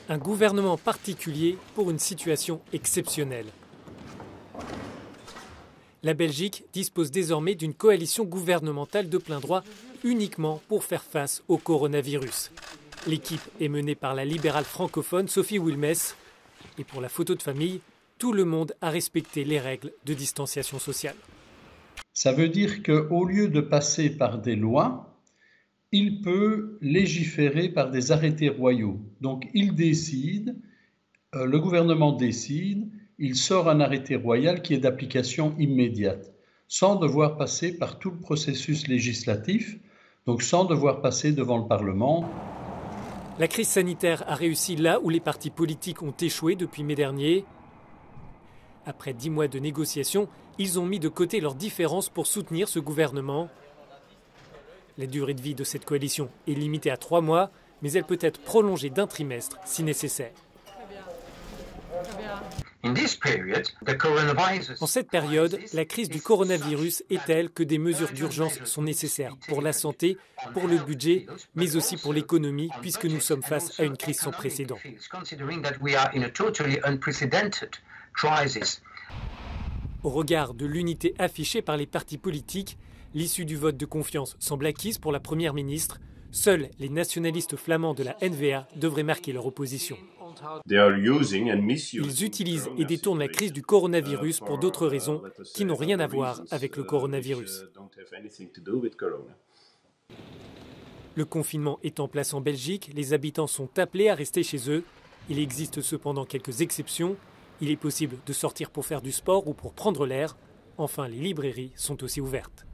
Un gouvernement particulier pour une situation exceptionnelle. La Belgique dispose désormais d'une coalition gouvernementale de plein droit uniquement pour faire face au coronavirus. L'équipe est menée par la libérale francophone Sophie Wilmès. Et pour la photo de famille, tout le monde a respecté les règles de distanciation sociale. Ça veut dire qu'au lieu de passer par des lois, il peut légiférer par des arrêtés royaux. Donc il décide, le gouvernement décide, il sort un arrêté royal qui est d'application immédiate, sans devoir passer par tout le processus législatif, donc sans devoir passer devant le Parlement. La crise sanitaire a réussi là où les partis politiques ont échoué depuis mai dernier. Après 10 mois de négociations, ils ont mis de côté leurs différences pour soutenir ce gouvernement. La durée de vie de cette coalition est limitée à 3 mois, mais elle peut être prolongée d'un trimestre si nécessaire. En cette période, la crise du coronavirus est telle que des mesures d'urgence sont nécessaires pour la santé, pour le budget, mais aussi pour l'économie, puisque nous sommes face à une crise sans précédent. Au regard de l'unité affichée par les partis politiques, l'issue du vote de confiance semble acquise pour la Première ministre. Seuls les nationalistes flamands de la N-VA devraient marquer leur opposition. Ils utilisent et détournent la crise du coronavirus pour d'autres raisons qui n'ont rien à voir avec le coronavirus. Le confinement est en place en Belgique, les habitants sont appelés à rester chez eux. Il existe cependant quelques exceptions. Il est possible de sortir pour faire du sport ou pour prendre l'air. Enfin, les librairies sont aussi ouvertes.